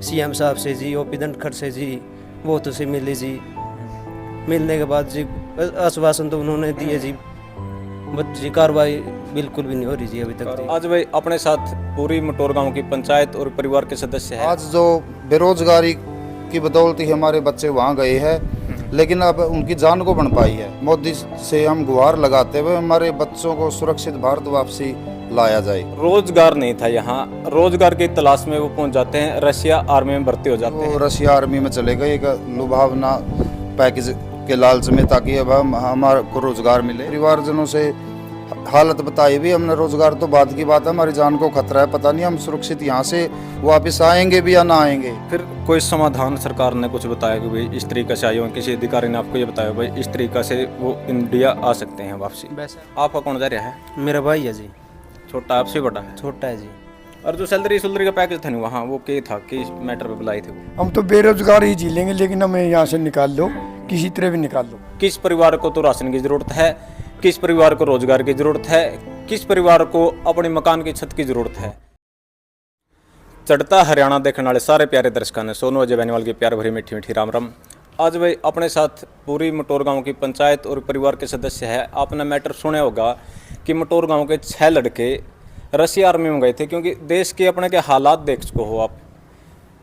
CM साहब से जी, OP Dhankhar से जी, वो तो से मिले जी। मिलने के बाद जी आश्वासन तो उन्होंने दिए जी, बट जी कार्रवाई बिल्कुल भी नहीं हो रही जी अभी तक जी। आज भाई अपने साथ पूरी मटोर गांव की पंचायत और परिवार के सदस्य हैं। आज जो बेरोजगारी की बदौलत ही हमारे बच्चे वहाँ गए हैं, लेकिन अब उनकी जान को बन पाई है। मोदी से हम गुहार लगाते हुए हमारे बच्चों को सुरक्षित भारत वापसी लाया जाए। रोजगार नहीं था यहाँ, रोजगार की तलाश में वो पहुंच जाते हैं, रशिया आर्मी में भर्ती हो जाते वो हैं। रशिया आर्मी में चले गए एक लुभावना पैकेज के लालच में, ताकि अब हमारे को रोजगार मिले। परिवारजनों से हालत बताई भी हमने, रोजगार तो बाद की बात है, हमारी जान को खतरा है, पता नहीं हम सुरक्षित यहाँ से वापस आएंगे भी या ना आएंगे। फिर कोई समाधान सरकार ने कुछ बताया कि भाई इस तरीका से आए हो, किसी अधिकारी ने आपको ये बताया भाई इस तरीका से वो इंडिया आ सकते हैं वापसी? वैसे आपका कौन जा रहा है? मेरा भाई है जी, छोटा आपसे बड़ा है? छोटा है जी। और जो सैलरी का पैकेज था नहीं वहाँ, वो क्या था, किस मैटर पे बुलाए थे वो? हम तो बेरोजगार ही झीलेंगे, लेकिन हमें यहाँ से निकाल लो, किसी तरह भी निकाल लो। किस परिवार को तो राशन की जरूरत है, किस परिवार को रोजगार की जरूरत है, किस परिवार को अपने मकान की छत की जरूरत है। चढ़ता हरियाणा देखने वाले सारे प्यारे दर्शकों ने सोनू अजय बेनीवाल की प्यार भरी मीठी मीठी राम राम। आज भाई अपने साथ पूरी मटोर गांव की पंचायत और परिवार के सदस्य है। आपने मैटर सुना होगा कि मटोर गांव के 6 लड़के रशिया आर्मी में गए थे, क्योंकि देश के अपने के हालात देख चुके हो आप।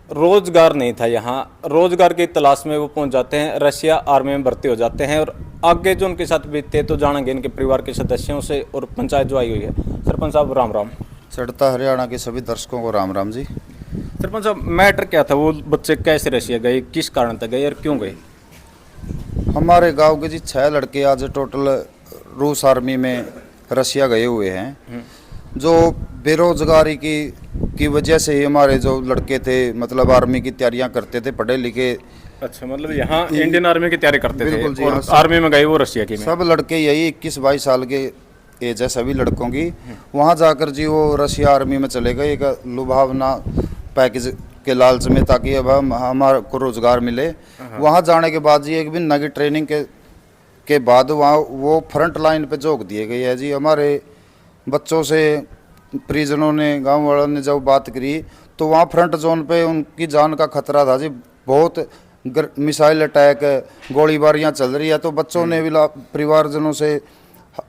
रोजगार नहीं था यहाँ, रोजगार की तलाश में वो पहुंच जाते हैं, रशिया आर्मी में भर्ती हो जाते हैं। और आगे जो उनके साथ बीतते तो जानेंगे इनके परिवार के सदस्यों से और पंचायत जो आई हुई है। सरपंच साहब राम राम। चढ़ता हरियाणा के सभी दर्शकों को राम राम जी। सरपंच साहब मैटर क्या था, वो बच्चे कैसे रशिया गए, किस कारण तक गए और क्यों गए? हमारे गांव के जी 6 लड़के आज टोटल रूस आर्मी में रशिया गए हुए हैं। जो बेरोजगारी की वजह से ही हमारे जो लड़के थे, मतलब आर्मी की तैयारियां करते थे, पढ़े लिखे। अच्छा, मतलब यहाँ इंडियन आर्मी की तैयारी करते बिल्कुल जी, थे और हाँ, आर्मी में गए वो रशिया की में। सब लड़के यही 21-22 साल के एज है सभी लड़कों की। वहाँ जाकर जी वो रशिया आर्मी में चले गए एक लुभावना पैकेज के लालच में, ताकि अब हमारे को रोजगार मिले। वहाँ जाने के बाद जी एक महीना की ट्रेनिंग के बाद वहाँ वो फ्रंट लाइन पे झोंक दिए गए हैं जी। हमारे बच्चों से परिजनों ने, गांव वालों ने जब बात करी तो वहाँ फ्रंट जोन पे उनकी जान का खतरा था जी। बहुत मिसाइल अटैक, गोलीबारियाँ चल रही है। तो बच्चों ने भी परिवारजनों से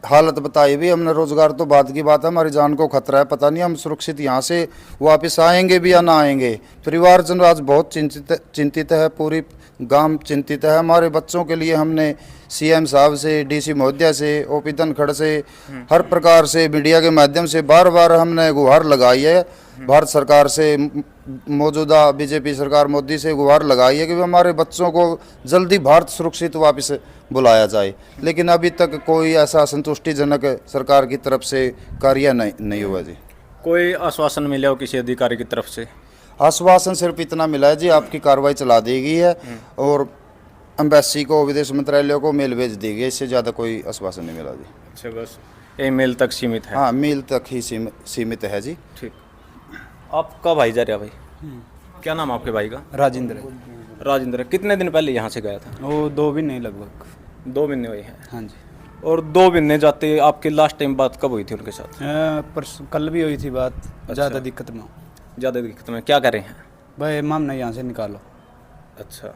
हालत बताई भी हमने, रोजगार तो बाद की बात है, हमारी जान को खतरा है, पता नहीं हम सुरक्षित यहाँ से वापस आएंगे भी या ना आएंगे। परिवारजन आज बहुत चिंतित है, पूरी गांव चिंतित है। हमारे बच्चों के लिए हमने सीएम साहब से, डीसी महोदया से, ओपी धनखड़ से, हर प्रकार से मीडिया के माध्यम से बार बार हमने गुहार लगाई है। भारत सरकार से, मौजूदा बीजेपी सरकार मोदी से गुहार लगाई है कि हमारे बच्चों को जल्दी भारत सुरक्षित वापस बुलाया जाए, लेकिन अभी तक कोई ऐसा संतुष्टिजनक सरकार की तरफ से कार्य नहीं हुआ जी। कोई आश्वासन मिला हो किसी अधिकारी की तरफ से? आश्वासन सिर्फ इतना मिला है जी, आपकी कार्रवाई चला दी गई है और एम्बेसी को, विदेश मंत्रालय को मेल भेज दी गई, इससे ज़्यादा कोई आश्वासन नहीं मिला जी। अच्छा, बस ईमेल तक सीमित है? हाँ, मेल तक ही सीमित है जी। ठीक। आपका भाई जा रहा भाई, क्या नाम आपके भाई का? राजेंद्र। राजेंद्र। कितने दिन पहले यहाँ से गया था? वो 2 भी नहीं, लगभग 2 महीने हुए हैं। हाँ जी। और 2 महीने जाते आपकी लास्ट टाइम बात कब हुई थी उनके साथ? परसों कल भी हुई थी बात। ज़्यादा दिक्कत में ज़्यादा दिक्कत में क्या कर रहे हैं भाई, मामला यहाँ से निकालो। अच्छा,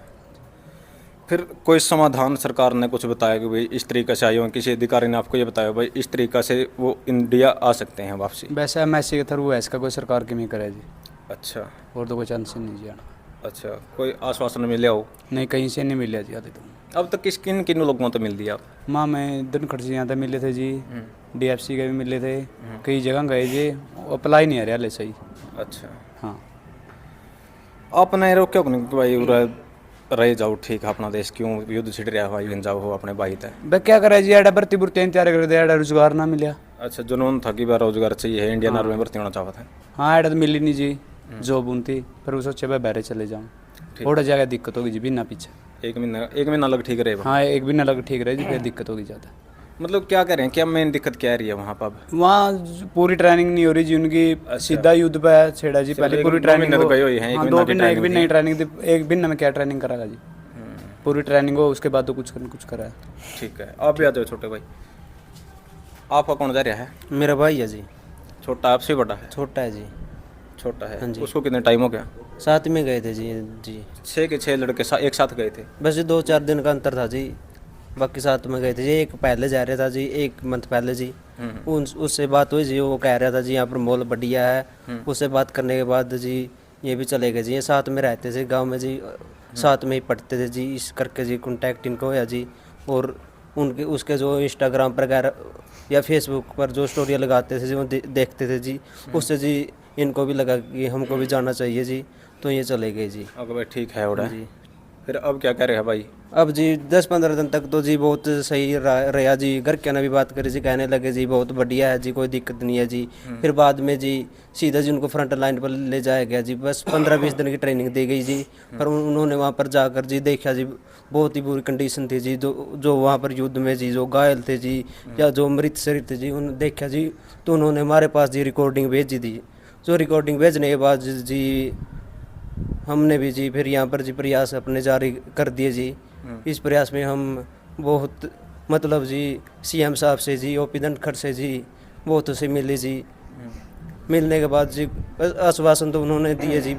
फिर कोई समाधान सरकार ने कुछ बताया कि भाई इस तरीके से आए हो, किसी अधिकारी ने आपको ये बताया भाई इस तरीका से वो इंडिया आ सकते हैं वापसी? वैसे एमएससी के थ्रू है, इसका कोई सरकार की नहीं करे जी। अच्छा, और तो कोई चांस ही नहीं जाना। अच्छा, कोई आश्वासन मिले हो? नहीं, कहीं से नहीं मिला जी अभी तो। अब तक किन किन लोगों तो मिल दिया आप? माँ मैं धनखड़ से यहाँ तक मिले थे जी, डीएफसी के भी मिले थे, कई जगह गए जी, अप्लाई नहीं आ रहा ले सही। अच्छा, हाँ। आपने रोक्यो कि भाई रह जाओ, ठीक है, अपना देश क्यों युद्ध छिड़ रहा है, भाई बन जाओ हो अपने भाई तक? भाई क्या करे जी, एडा भर्ती बुर्ती तैयार कर दिया, एडा रोजगार ना मिला। अच्छा, जुनून था कि भाई रोजगार चाहिए है, इंडियन आर्मी में भर्ती होना चाहता था। हाँ, एडा तो मिली नहीं जी जॉब उनती, फिर वो सोचे भाई बहरे चले जाऊँ, थोड़ा जगह दिक्कत होगी जी, बिना पीछे। एक महीना लग ठीक रहेगा? हाँ, एक भी ना लग ठीक रहे जी, फिर दिक्कत होगी ज़्यादा। मतलब क्या कह रहे हैं, क्या मेन दिक्कत क्या आ रही है वहाँ पर? वहाँ पूरी ट्रेनिंग नहीं हो रही जी उनकी, सीधा युद्ध पे छेड़ा जी। पहले पूरी ट्रेनिंग तो गए हुए हैं, हाँ, 2 महीने, एक भी नहीं ट्रेनिंग दी। एक दिन में क्या ट्रेनिंग करागा जी, पूरी ट्रेनिंग हो उसके बाद तो कुछ करा है। ठीक है, आप भी आ जाओ छोटे भाई। आपका कौन जा रहा है? मेरा भाई है जी। छोटा आपसे बड़ा है? छोटा है जी। छोटा है। हाँ जी। उसको कितने टाइम हो गया? साथ में गए थे जी। जी 6 के 6 लड़के एक साथ गए थे। बस जी 2-4 दिन का अंतर था जी, बाकी साथ में गए थे जी। एक पहले जा रहा था जी, 1 मंथ पहले जी। उन उससे बात हुई जी, वो कह रहा था जी यहाँ पर मॉल बढ़िया है। उससे बात करने के बाद जी ये भी चले गए जी। ये साथ में रहते थे गांव में जी, साथ में ही पढ़ते थे जी। इस करके जी कॉन्टैक्ट इनको होया जी। और उनके उसके जो इंस्टाग्राम पर या फेसबुक पर जो स्टोरियाँ लगाते थे जी, वो देखते थे जी। उससे जी इनको भी लगा कि हमको भी जाना चाहिए जी, तो ये चले गए जी। अगर भाई ठीक है उड़ा जी फिर अब क्या कह रहे हैं भाई? अब जी 10-15 दिन तक तो जी बहुत सही रहा जी। घर के ने भी बात करी जी, कहने लगे जी बहुत बढ़िया है जी, कोई दिक्कत नहीं है जी। फिर बाद में जी सीधा जी उनको फ्रंट लाइन पर ले जाया गया जी। बस 15-20 दिन की ट्रेनिंग दी गई जी। पर उन्होंने वहाँ पर जाकर जी देखा जी, बहुत ही बुरी कंडीशन थी जी। जो वहाँ पर युद्ध में जी जो घायल थे जी, या जो मृत शरीर थे जी, उन्होंने देखा जी, तो उन्होंने हमारे पास जी रिकॉर्डिंग भेजी थी। जो रिकॉर्डिंग भेजने के बाद जी हमने भी जी फिर यहाँ पर जी प्रयास अपने जारी कर दिए जी। इस प्रयास में हम बहुत मतलब जी सीएम साहब से जी, ओपी धनखड़ से जी बहुत उसे मिले जी। मिलने के बाद जी आश्वासन तो उन्होंने दिए जी,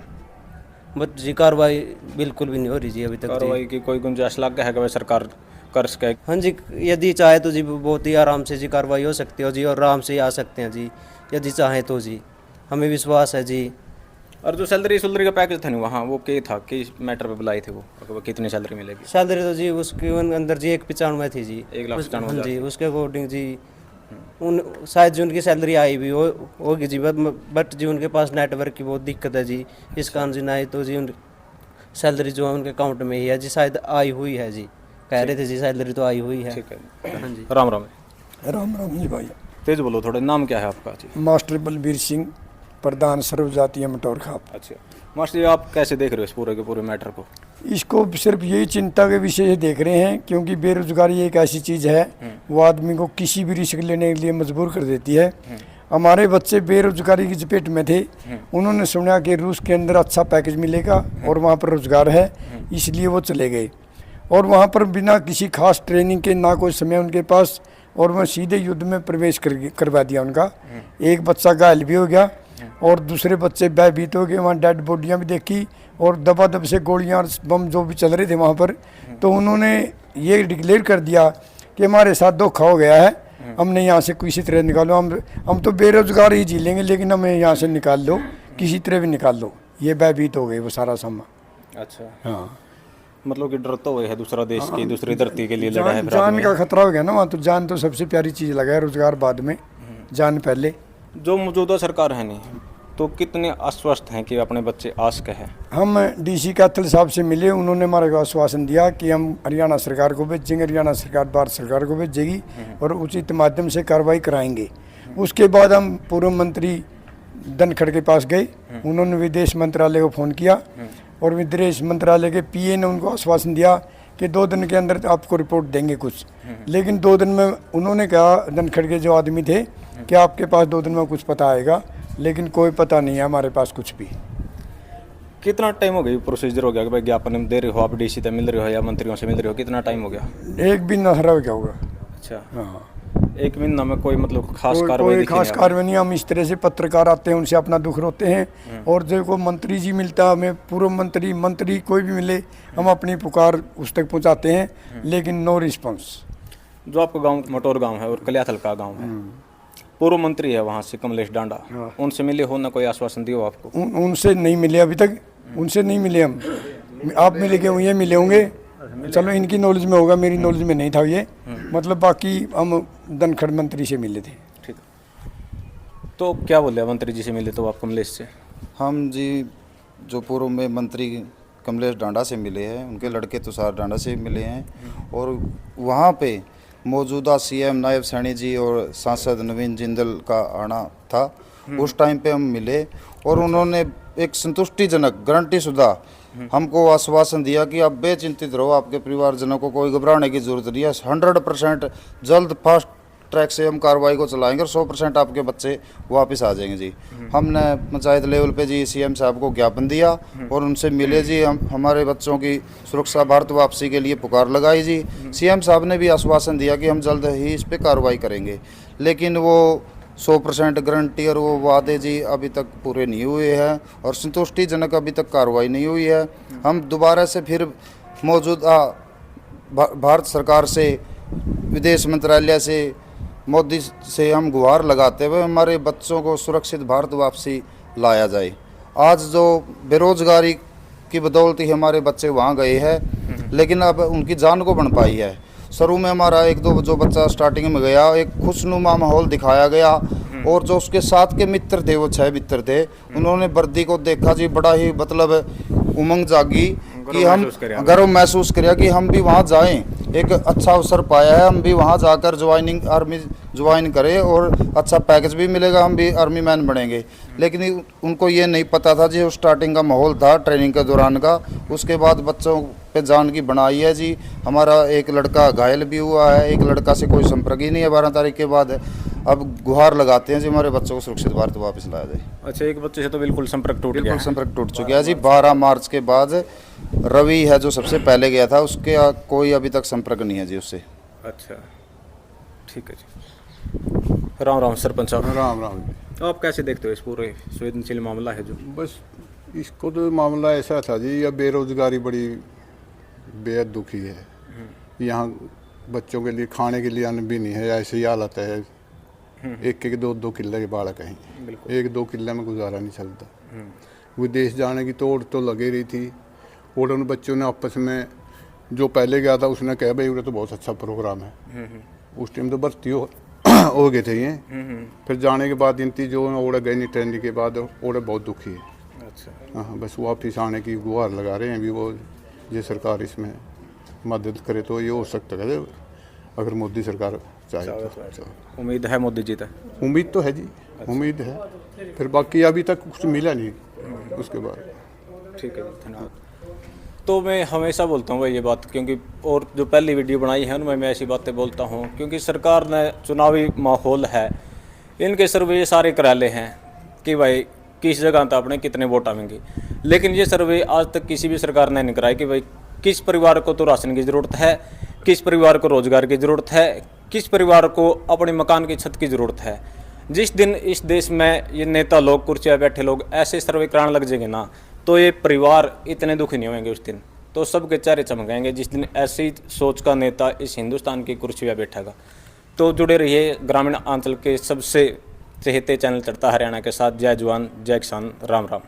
बट जी कार्रवाई बिल्कुल भी नहीं हो रही जी अभी तक जी। कार्रवाई की कोई गुंजाइश लग है कि भाई सरकार कर सके? हाँ जी, यदि चाहे तो जी बहुत ही आराम से जी कार्रवाई हो सकती है जी, और आराम से ही आ सकते हैं जी, यदि चाहें तो जी। हमें विश्वास है जी। और जो सैलरी का पैकेज था नहीं वहाँ, वो क्या था, किस मैटर पे बुलाए थे वो कितनी सैलरी मिलेगी? सैलरी तो जी उसके अंदर जी 195 थी जी। 1,95,000 हाँ जी, उसके अकॉर्डिंग जी उन शायद जी उनकी सैलरी आई भी होगी जी, बट जी उनके पास नेटवर्क की बहुत दिक्कत है जी। इस कारण जी ना तो जी उन सैलरी जो है उनके अकाउंट में ही है जी, शायद आई हुई है जी। कह रहे थे जी सैलरी तो आई हुई है। ठीक है। हाँ जी। राम राम। राम राम जी भाई। तेज बोलो थोड़े, नाम क्या है आपका जी? मास्टर बलबीर सिंह, प्रधान सर्व जातीय मटौर खाप। अच्छा मास्टर जी, आप कैसे देख रहे हो इस पूरे के पूरे मैटर को? इसको सिर्फ यही चिंता के विषय से देख रहे हैं, क्योंकि बेरोजगारी एक ऐसी चीज़ है वो आदमी को किसी भी रिस्क लेने के लिए मजबूर कर देती है। हमारे बच्चे बेरोजगारी की चपेट में थे, उन्होंने सुना कि रूस के अंदर अच्छा पैकेज मिलेगा और वहाँ पर रोजगार है, इसलिए वो चले गए। और वहाँ पर बिना किसी खास ट्रेनिंग के, ना कोई समय उनके पास, और वह सीधे युद्ध में प्रवेश करवा दिया उनका। एक बच्चा घायल भी हो गया और दूसरे बच्चे भयभीत हो गए। वहाँ डेड बॉडियाँ भी देखी और दबादब से गोलियाँ और बम जो भी चल रहे थे वहाँ पर। तो उन्होंने ये डिक्लेयर कर दिया कि हमारे साथ धोखा हो गया है, हमने यहाँ से किसी तरह निकालो। हम तो बेरोजगार ही जी लेंगे, लेकिन हमें यहाँ से निकाल लो, किसी तरह भी निकाल लो। ये भयभीत हो गए वो सारा सामान। अच्छा हाँ, मतलब कि डर तो हुए है दूसरा देश की, दूसरी धरती के लिए लड़ा है। जान का खतरा हो गया ना वहाँ, तो जान तो सबसे प्यारी चीज़ लगा है, रोजगार बाद में, जान पहले। जो मौजूदा सरकार है नहीं, तो कितने आश्वस्त हैं कि अपने बच्चे आ सके हैं? हम डीसी कैथल साहब से मिले, उन्होंने हमारे को आश्वासन दिया कि हम हरियाणा सरकार को भेजेंगे, हरियाणा सरकार भारत सरकार को भेजेगी और उचित माध्यम से कार्रवाई कराएंगे। उसके बाद हम पूर्व मंत्री धनखड़ के पास गए, उन्होंने विदेश मंत्रालय को फ़ोन किया और विदेश मंत्रालय के पीए ने उनको आश्वासन दिया कि 2 दिन के अंदर आपको रिपोर्ट देंगे कुछ। लेकिन 2 दिन में उन्होंने कहा, धनखड़ के जो आदमी थे, कि आपके पास 2 दिन में कुछ पता आएगा, लेकिन कोई पता नहीं है हमारे पास कुछ भी। कितना टाइम हो गया प्रोसीजर हो गया कि भाई ज्ञापन दे रहे हो आप, डीसी से मिल रहे हो या मंत्रियों से मिल रहे हो, कितना टाइम हो गया? 1 भी नशरा हो क्या होगा। अच्छा हाँ, 1 महीना में कोई मतलब खास कार्रवाई कोई दिखी खास नहीं कार्रवाई नहीं। हम इस तरह से पत्रकार आते हैं, उनसे अपना दुख रोते हैं, और जो को मंत्री जी मिलता है हमें, पूर्व मंत्री कोई भी मिले, हम अपनी पुकार उस तक पहुंचाते हैं, लेकिन नो रिस्पॉन्स। जो आपका गांव मटौर गांव है और कलियाथल का गांव है, पूर्व मंत्री है वहाँ से कमलेश डांडा, उनसे मिले हो ना, कोई आश्वासन दियो आपको? उनसे नहीं मिले अभी तक, उनसे नहीं मिले हम। आप मिले के ये मिले होंगे, चलो इनकी नॉलेज में होगा, मेरी नॉलेज में नहीं था ये। मतलब बाकी हम धनखड़ मंत्री से मिले थे। ठीक। तो क्या बोले मंत्री जी से मिले तो आप कमलेश से? हम जी जो पूर्व में मंत्री कमलेश डांडा से मिले हैं, उनके लड़के तुषार डांडा से मिले हैं, और वहाँ पे मौजूदा सीएम नायब सैनी जी और सांसद नवीन जिंदल का आना था। उस टाइम पे हम मिले और उन्होंने एक संतुष्टिजनक गारंटी शुदा हमको आश्वासन दिया कि आप बेचिंतित रहो, आपके परिवारजनों को कोई घबराने की जरूरत नहीं है, 100% जल्द फास्ट ट्रैक से हम कार्रवाई को चलाएंगे और 100% आपके बच्चे वापस आ जाएंगे जी। हमने पंचायत लेवल पे जी सीएम साहब को ज्ञापन दिया और उनसे मिले जी, हम हमारे बच्चों की सुरक्षा, भारत वापसी के लिए पुकार लगाई जी। सीएम साहब ने भी आश्वासन दिया कि हम जल्द ही इस पे कार्रवाई करेंगे, लेकिन वो 100% गारंटी और वो वादे जी अभी तक पूरे नहीं हुए हैं और संतुष्टिजनक अभी तक कार्रवाई नहीं हुई है। हम दोबारा से फिर मौजूदा भारत सरकार से, विदेश मंत्रालय से, मोदी से हम गुहार लगाते हुए हमारे बच्चों को सुरक्षित भारत वापसी लाया जाए। आज जो बेरोजगारी की बदौलत ही हमारे बच्चे वहाँ गए हैं, लेकिन अब उनकी जान को बन पाई है। शुरू में हमारा एक दो जो बच्चा स्टार्टिंग में गया, एक खुशनुमा माहौल दिखाया गया और जो उसके साथ के मित्र थे, वो 6 मित्र थे, उन्होंने वर्दी को देखा जी, बड़ा ही मतलब उमंग जागी कि हम गर्व महसूस करिए कि हम भी वहाँ जाएं। एक अच्छा अवसर पाया है, हम भी वहाँ जाकर आर्मी ज्वाइन करें और अच्छा पैकेज भी मिलेगा, हम भी आर्मी मैन बनेंगे। लेकिन उनको ये नहीं पता था जी, स्टार्टिंग का माहौल था ट्रेनिंग के दौरान का, उसके बाद बच्चों पे जान की बनाई है जी। हमारा एक लड़का घायल भी हुआ है, एक लड़का से कोई संपर्क ही नहीं है 12 तारीख के बाद। अब गुहार लगाते हैं जी, हमारे बच्चों को सुरक्षित भारत वापस लाया जाए। अच्छा, एक बच्चे से तो बिल्कुल संपर्क टूट गया बिल्कुल है। संपर्क टूट चुका है जी। 12 मार्च के बाद रवि है जो सबसे पहले गया था, उसके कोई अभी तक संपर्क नहीं है जी उससे। अच्छा, ठीक है जी। राम राम सरपंच साहब। राम राम जी। तो आप कैसे देखते हो इस पूरे संवेदनशील मामला है जो? बस इसको तो मामला ऐसा था जी, यह बेरोजगारी बड़ी बेहद दुखी है। यहाँ बच्चों के लिए खाने के लिए अन्न भी नहीं है, ऐसी हालत है। एक 2 किले के बालक हैं, 1-2 किले में गुजारा नहीं चलता। विदेश जाने की तोड़ तो लगी रही थी और उन बच्चों ने आपस में, जो पहले गया था उसने कहा भाई ये तो बहुत अच्छा प्रोग्राम है। उस टाइम तो भर्ती हो गए थे ये। फिर जाने के बाद इनती जो ओढ़े गए नहीं ट्रेनिंग के बाद, ओढ़े बहुत दुखी है। अच्छा, हाँ, बस वापिस आने की गुहार लगा रहे हैं। अभी वो ये सरकार इसमें मदद करे तो ये हो सकता है, अगर मोदी सरकार चाहे तो। उम्मीद है मोदी जी तक? उम्मीद तो है जी, उम्मीद है। फिर बाकी अभी तक कुछ मिला नहीं उसके बाद। ठीक है जी, धन्यवाद। तो मैं हमेशा बोलता हूँ भाई ये बात, क्योंकि और जो पहली वीडियो बनाई है उनमें मैं ऐसी बातें बोलता हूँ, क्योंकि सरकार ने चुनावी माहौल है, इनके सर्वे ये सारे कराले हैं कि भाई किस जगह तक अपने कितने वोट आएंगे, लेकिन ये सर्वे आज तक किसी भी सरकार ने नहीं कराया कि भाई किस परिवार को तो राशन की ज़रूरत है, किस परिवार को रोज़गार की ज़रूरत है, किस परिवार को अपने मकान की छत की ज़रूरत है। जिस दिन इस देश में ये नेता लोग, कुर्सियाँ बैठे लोग ऐसे सर्वे कराने लग जाएंगे ना, तो ये परिवार इतने दुखी नहीं होंगे उस दिन, तो सबके चेहरे चमकाएंगे जिस दिन ऐसी सोच का नेता इस हिंदुस्तान की कुर्सी पर बैठेगा। तो जुड़े रहिए ग्रामीण अंचल के सबसे चहेते चैनल चढ़ता हरियाणा के साथ। जय जवान जय किसान, राम राम।